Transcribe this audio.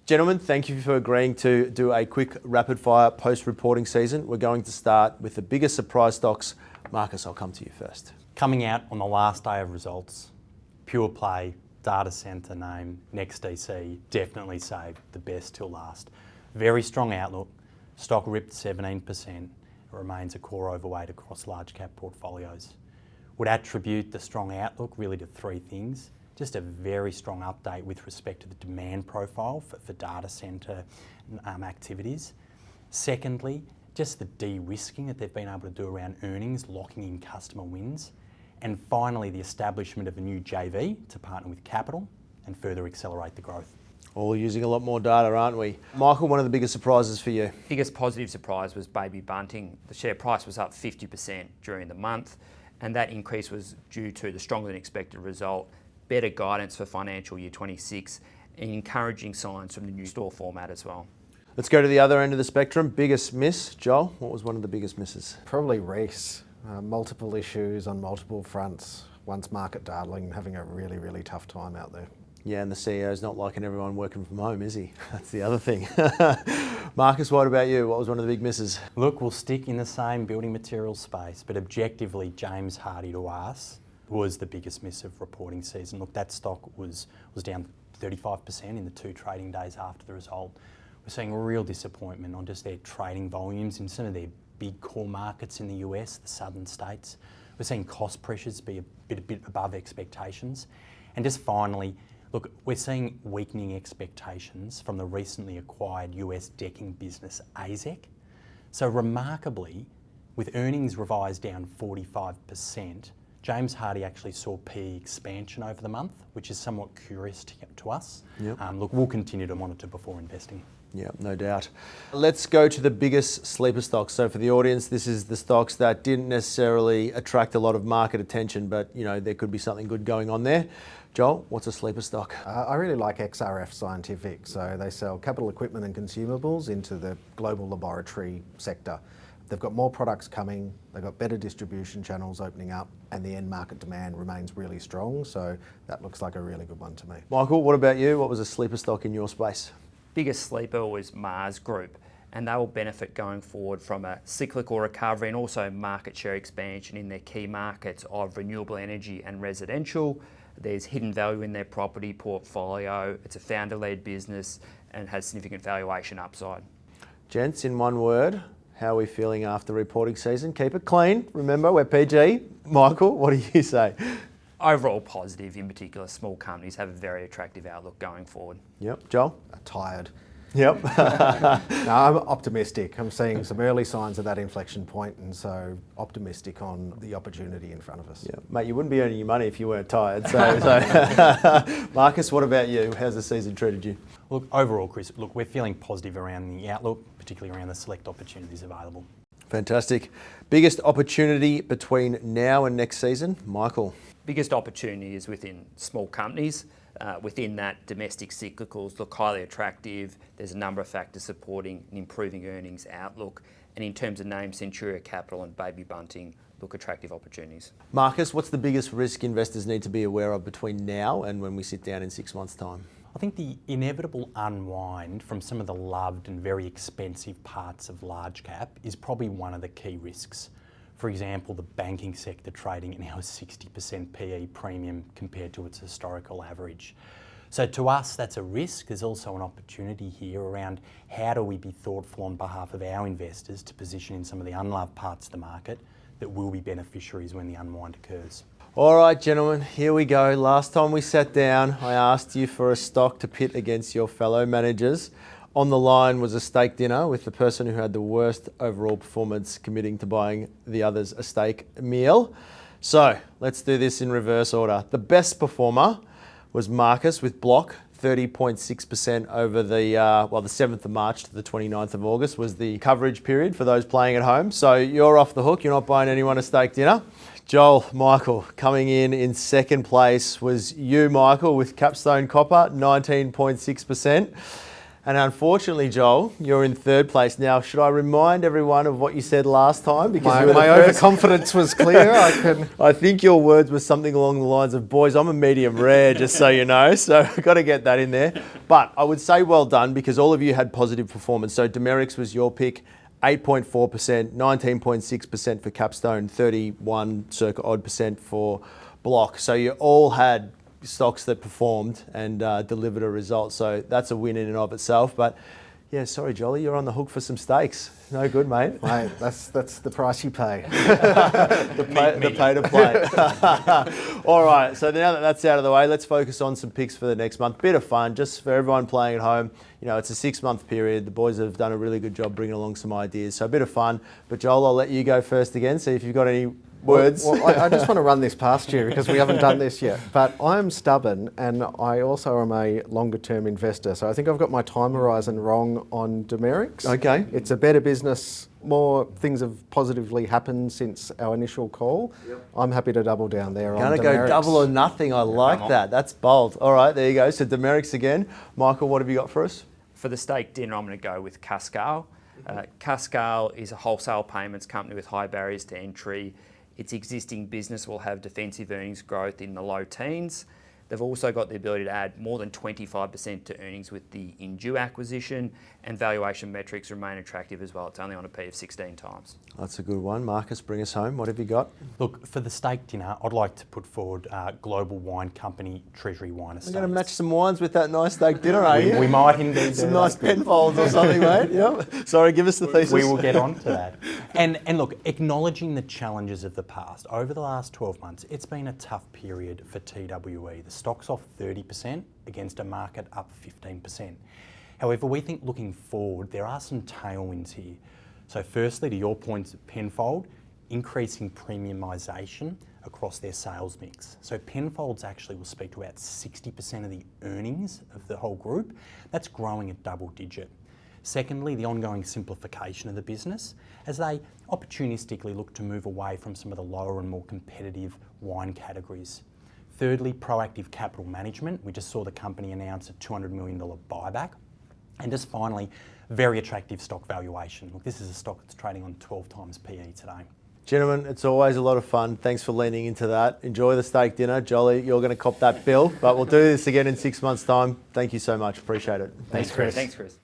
Gentlemen, thank you for agreeing to do a quick rapid fire post-reporting season. We're going to start with the biggest surprise stocks. Marcus, I'll come to you first. Coming out on the last day of results, pure play, data centre name, NextDC, definitely saved the best till last. Very strong outlook, stock ripped 17%, it remains a core overweight across large cap portfolios. Would attribute the strong outlook really to three things. Just a very strong update with respect to the demand profile for data centre activities. Secondly, just the de-risking that they've been able to do around earnings, locking in customer wins. And finally, the establishment of a new JV to partner with Capital and further accelerate the growth. All using a lot more data, aren't we? Michael, one of the biggest surprises for you? Biggest positive surprise was Baby Bunting. The share price was up 50% during the month, and that increase was due to the stronger than expected result, better guidance for financial year 26, and encouraging signs from the new store format as well. Let's go to the other end of the spectrum. Biggest miss, Joel, what was one of the biggest misses? Probably Reece. Multiple issues on multiple fronts. Once market darling, having a really, really tough time out there. Yeah, and the CEO's not liking everyone working from home, is he? That's the other thing. Marcus, what about you? What was one of the big misses? Look, we'll stick in the same building materials space, but objectively, James Hardie to us was the biggest miss of reporting season. Look, that stock was down 35% in the 2 trading days after the result. We're seeing real disappointment on just their trading volumes in some of their big core markets in the US, the southern states. We're seeing cost pressures be a bit above expectations. And just finally, look, we're seeing weakening expectations from the recently acquired US decking business AZEK. So remarkably, with earnings revised down 45%, James Hardie actually saw PE expansion over the month, which is somewhat curious to us. Yep. Look, we'll continue to monitor before investing. Yeah, no doubt. Let's go to the biggest sleeper stocks. So for the audience, this is the stocks that didn't necessarily attract a lot of market attention, but you know there could be something good going on there. Joel, what's a sleeper stock? I really like XRF Scientific. So they sell capital equipment and consumables into the global laboratory sector. They've got more products coming, they've got better distribution channels opening up, and the end market demand remains really strong. So that looks like a really good one to me. Michael, what about you? What was a sleeper stock in your space? Biggest sleeper was Mars Group, and they will benefit going forward from a cyclical recovery and also market share expansion in their key markets of renewable energy and residential. There's hidden value in their property portfolio. It's a founder-led business and has significant valuation upside. Gents, in one word, how are we feeling after reporting season? Keep it clean. Remember, we're PG. Michael, what do you say? Overall positive, in particular, small companies have a very attractive outlook going forward. Yep. Joel? Tired. Yep. No, I'm optimistic. I'm seeing some early signs of that inflection point, and so optimistic on the opportunity in front of us. Yeah, mate, you wouldn't be earning your money if you weren't tired. So Marcus, what about you? How's the season treated you? Look, overall, Chris, look, we're feeling positive around the outlook, particularly around the select opportunities available. Fantastic. Biggest opportunity between now and next season? Michael? Biggest opportunity is within small companies. Within that, domestic cyclicals look highly attractive. There's a number of factors supporting an improving earnings outlook. And in terms of names, Centuria Capital and Baby Bunting look attractive opportunities. Marcus, what's the biggest risk investors need to be aware of between now and when we sit down in 6 months' time? I think the inevitable unwind from some of the loved and very expensive parts of large cap is probably one of the key risks. For example, the banking sector trading at now a 60% PE premium compared to its historical average. So to us, that's a risk. There's also an opportunity here around how do we be thoughtful on behalf of our investors to position in some of the unloved parts of the market that will be beneficiaries when the unwind occurs. All right, gentlemen, here we go. Last time we sat down, I asked you for a stock to pit against your fellow managers. On the line was a steak dinner with the person who had the worst overall performance committing to buying the others a steak meal. So let's do this in reverse order. The best performer was Marcus with Block, 30.6% over the 7th of March to the 29th of August was the coverage period for those playing at home. So you're off the hook. You're not buying anyone a steak dinner. Joel, Michael, coming in second place was you, Michael, with Capstone Copper, 19.6%. And unfortunately, Joel, you're in third place. Now, should I remind everyone of what you said last time? Because you were My the first. overconfidence was clear. I think your words were something along the lines of, boys, I'm a medium rare, just so you know. So I've got to get that in there. But I would say well done, because all of you had positive performance. So Dimerix was your pick, 8.4%, 19.6% for Capstone, 31 circa odd percent for Block. So you all had stocks that performed and delivered a result. So that's a win in and of itself. But yeah, sorry, Jolly, you're on the hook for some steaks. No good, mate. Mate, that's the price you pay. The pay to play. All right, so now that that's out of the way, let's focus on some picks for the next month. Bit of fun, just for everyone playing at home. You know, it's a 6-month period. The boys have done a really good job bringing along some ideas. So a bit of fun. But Joel, I'll let you go first again, see if you've got any words. Well, I just want to run this past you because we haven't done this yet. But I'm stubborn, and I also am a longer term investor. So I think I've got my time horizon wrong on Dimerix. Okay. It's a better business. More things have positively happened since our initial call. Yep. I'm happy to double down there on Dimerix. Gonna go double or nothing. I like that. That's bold. All right, there you go. So Dimerix again. Michael, what have you got for us? For the steak dinner, I'm going to go with Cascale. Cascale is a wholesale payments company with high barriers to entry. Its existing business will have defensive earnings growth in the low teens. They've also got the ability to add more than 25% to earnings with the Indue acquisition, and valuation metrics remain attractive as well. It's only on a P of 16 times. That's a good one. Marcus, bring us home. What have you got? Look, for the steak dinner, I'd like to put forward global wine company Treasury Wine Estates. We're going to match some wines with that nice steak dinner, are you? We might indeed. Some nice Penfolds or something, mate. Yep. Sorry, give us the thesis. We will get on to that. And look, acknowledging the challenges of the past, over the last 12 months, it's been a tough period for TWE. The stock's off 30% against a market up 15%. However, we think looking forward, there are some tailwinds here. So firstly, to your point, Penfold, increasing premiumisation across their sales mix. So Penfolds actually will speak to about 60% of the earnings of the whole group. That's growing at double digit. Secondly, the ongoing simplification of the business as they opportunistically look to move away from some of the lower and more competitive wine categories. Thirdly, proactive capital management. We just saw the company announce a $200 million buyback. And just finally, very attractive stock valuation. Look, this is a stock that's trading on 12 times PE today. Gentlemen, it's always a lot of fun. Thanks for leaning into that. Enjoy the steak dinner. Jolly, you're going to cop that bill, but we'll do this again in 6 months' time. Thank you so much. Appreciate it. Thanks, Chris. Thanks, Chris.